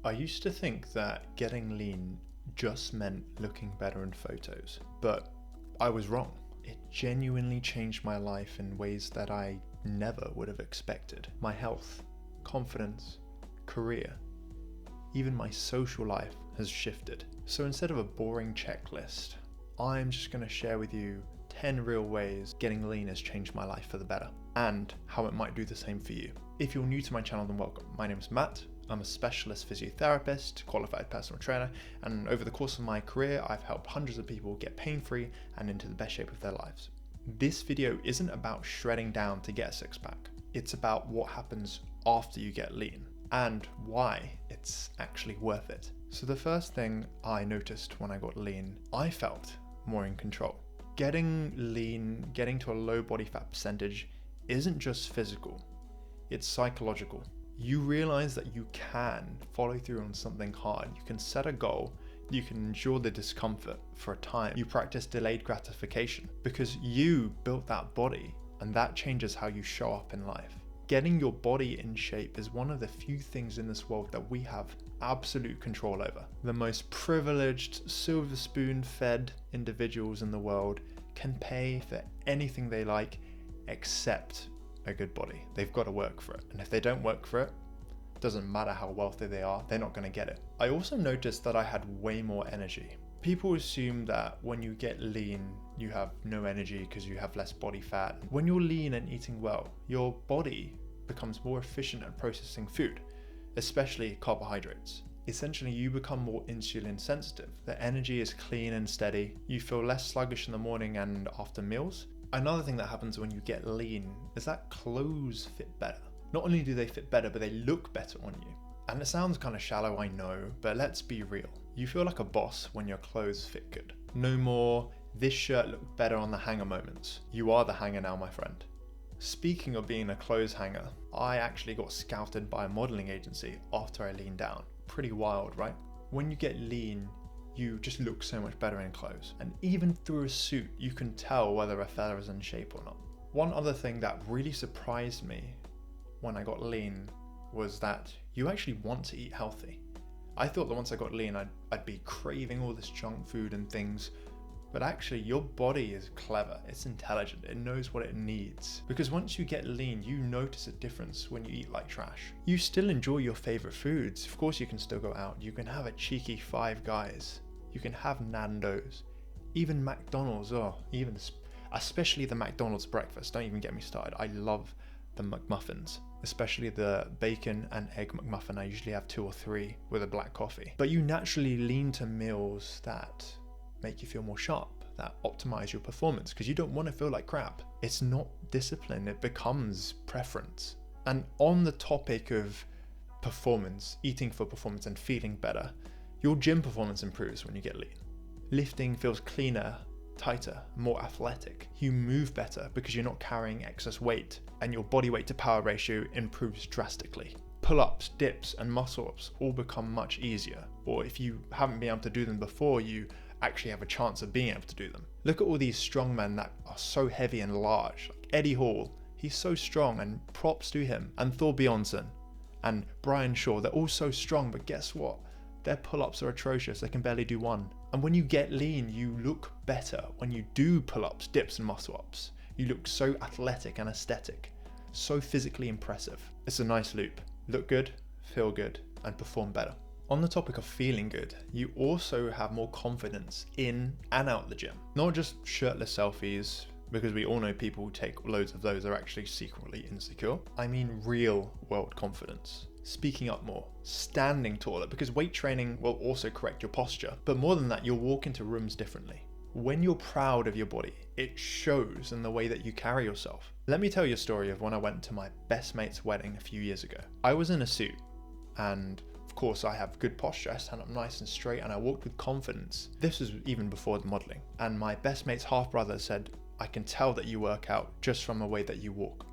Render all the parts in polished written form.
I used to think that getting lean just meant looking better in photos, but I was wrong. It genuinely changed my life in ways that I never would have expected. My health, confidence, career, even my social life has shifted. So instead of a boring checklist, I'm just going to share with you 10 real ways getting lean has changed my life for the better, and how it might do the same for you. If you're new to my channel, then welcome. My name is Matt. I'm a specialist physiotherapist, qualified personal trainer, and over the course of my career, I've helped hundreds of people get pain-free and into the best shape of their lives. This video isn't about shredding down to get a six-pack. It's about what happens after you get lean and why it's actually worth it. So the first thing I noticed when I got lean, I felt more in control. Getting lean, getting to a low body fat percentage isn't just physical, it's psychological. You realize that you can follow through on something hard. You can set a goal. You can endure the discomfort for a time. You practice delayed gratification because you built that body, and that changes how you show up in life. Getting your body in shape is one of the few things in this world that we have absolute control over. The most privileged, silver spoon fed individuals in the world can pay for anything they like except a good body. They've got to work for it. And if they don't work for it, doesn't matter how wealthy they are, they're not going to get it. I also noticed that I had way more energy. People assume that when you get lean, you have no energy because you have less body fat. When you're lean and eating well, your body becomes more efficient at processing food, especially carbohydrates. Essentially, you become more insulin sensitive. The energy is clean and steady. You feel less sluggish in the morning and after meals. Another thing that happens when you get lean is that clothes fit better. Not only do they fit better, but they look better on you. And it sounds kind of shallow, I know, but let's be real. You feel like a boss when your clothes fit good. No more, this shirt looked better on the hanger moments. You are the hanger now, my friend. Speaking of being a clothes hanger, I actually got scouted by a modeling agency after I leaned down. Pretty wild, right? When you get lean, you just look so much better in clothes. And even through a suit, you can tell whether a fella is in shape or not. One other thing that really surprised me when I got lean was that you actually want to eat healthy. I thought that once I got lean, I'd be craving all this junk food and things, but actually your body is clever, it's intelligent, it knows what it needs. Because once you get lean, you notice a difference when you eat like trash. You still enjoy your favorite foods. Of course you can still go out, you can have a cheeky Five Guys, you can have Nando's, even McDonald's, especially the McDonald's breakfast. Don't even get me started. I love the McMuffins, especially the bacon and egg McMuffin. I usually have 2 or 3 with a black coffee. But you naturally lean to meals that make you feel more sharp, that optimize your performance, because you don't want to feel like crap. It's not discipline, it becomes preference. And on the topic of performance, eating for performance and feeling better, your gym performance improves when you get lean. Lifting feels cleaner, tighter, more athletic. You move better because you're not carrying excess weight, and your body weight to power ratio improves drastically. Pull-ups, dips, and muscle-ups all become much easier. Or if you haven't been able to do them before, you actually have a chance of being able to do them. Look at all these strong men that are so heavy and large. Like Eddie Hall, he's so strong, and props to him. And Thor Bjornsson and Brian Shaw, they're all so strong, but guess what? Their pull-ups are atrocious, they can barely do one. And when you get lean, you look better. When you do pull-ups, dips, and muscle-ups, you look so athletic and aesthetic, so physically impressive. It's a nice loop. Look good, feel good, and perform better. On the topic of feeling good, you also have more confidence in and out the gym. Not just shirtless selfies, because we all know people who take loads of those are actually secretly insecure. I mean real world confidence. Speaking up more, standing taller, because weight training will also correct your posture. But more than that, you'll walk into rooms differently. When you're proud of your body, it shows in the way that you carry yourself. Let me tell you a story of when I went to my best mate's wedding a few years ago. I was in a suit, and of course I have good posture. I stand up nice and straight, and I walked with confidence. This was even before the modeling. And my best mate's half brother said, "I can tell that you work out just from the way that you walk."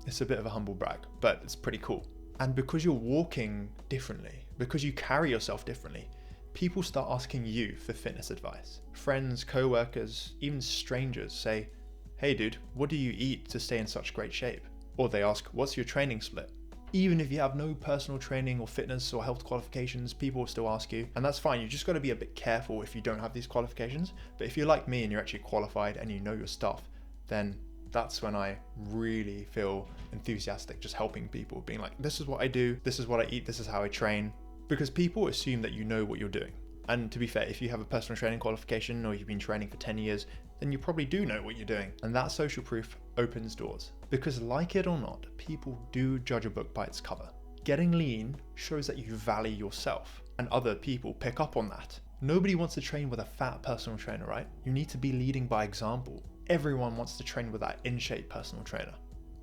It's a bit of a humble brag, but it's pretty cool. And because you're walking differently, because you carry yourself differently, people start asking you for fitness advice. Friends, co-workers, even strangers say, "Hey dude, what do you eat to stay in such great shape?" Or they ask, "What's your training split?" Even if you have no personal training or fitness or health qualifications, people will still ask you, and that's fine. You just got to be a bit careful if you don't have these qualifications. But if you're like me and you're actually qualified and you know your stuff, then that's when I really feel enthusiastic just helping people, being like, this is what I do, this is what I eat, this is how I train. Because people assume that you know what you're doing. And to be fair, if you have a personal training qualification or you've been training for 10 years, then you probably do know what you're doing. And that social proof opens doors. Because like it or not, people do judge a book by its cover. Getting lean shows that you value yourself, and other people pick up on that. Nobody wants to train with a fat personal trainer, right? You need to be leading by example. Everyone wants to train with that in-shape personal trainer.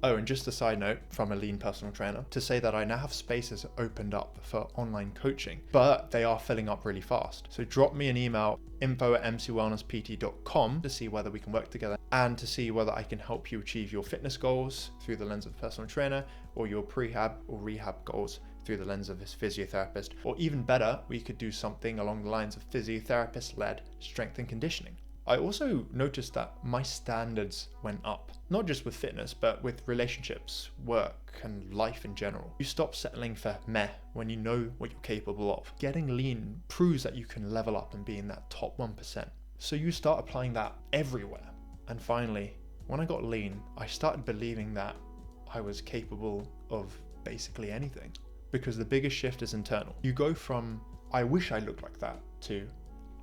Oh, and just a side note from a lean personal trainer, to say that I now have spaces opened up for online coaching, but they are filling up really fast. So drop me an email, info@mcwellnesspt.com, to see whether we can work together and to see whether I can help you achieve your fitness goals through the lens of a personal trainer, or your prehab or rehab goals through the lens of this physiotherapist. Or even better, we could do something along the lines of physiotherapist-led strength and conditioning. I also noticed that my standards went up, not just with fitness, but with relationships, work, and life in general. You stop settling for meh when you know what you're capable of. Getting lean proves that you can level up and be in that top 1%. So you start applying that everywhere. And finally, when I got lean, I started believing that I was capable of basically anything. Because the biggest shift is internal. You go from, I wish I looked like that, to,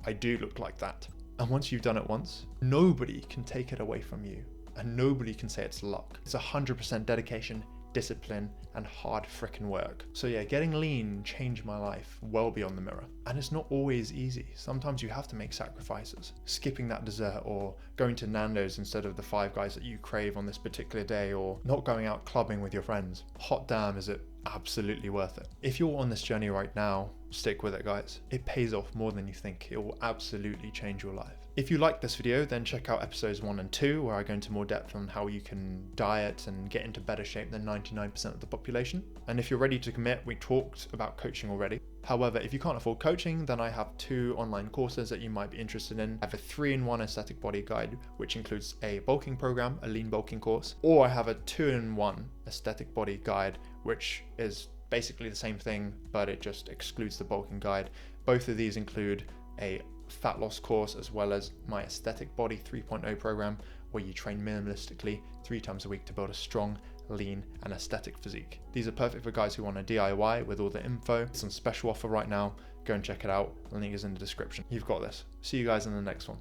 I do look like that. And once you've done it once, nobody can take it away from you, and nobody can say it's luck. It's 100% dedication, discipline, and hard frickin' work. So yeah, getting lean changed my life well beyond the mirror. And it's not always easy. Sometimes you have to make sacrifices. Skipping that dessert, or going to Nando's instead of the Five Guys that you crave on this particular day, or not going out clubbing with your friends. Hot damn, is it absolutely worth it. If you're on this journey right now, stick with it, guys. It pays off more than you think. It will absolutely change your life. If you like this video, then check out episodes 1 and 2, where I go into more depth on how you can diet and get into better shape than 99% of the population. And if you're ready to commit, we talked about coaching already. However, if you can't afford coaching, then I have 2 online courses that you might be interested in. I have a 3-in-1 aesthetic body guide, which includes a bulking program, a lean bulking course, or I have a 2-in-1 aesthetic body guide, which is basically the same thing, but it just excludes the bulking guide. Both of these include a fat loss course, as well as my aesthetic body 3.0 program, where you train minimalistically 3 times a week to build a strong, lean, and aesthetic physique. These are perfect for guys who want a DIY with all the info. It's on special offer right now. Go and check it out. The link is in the description. You've got this. See you guys in the next one.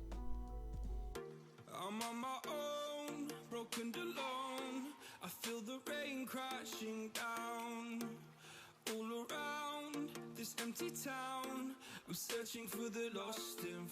I'm on my own, broken alone. I feel the rain crashing down all around this empty town. I'm searching for the lost and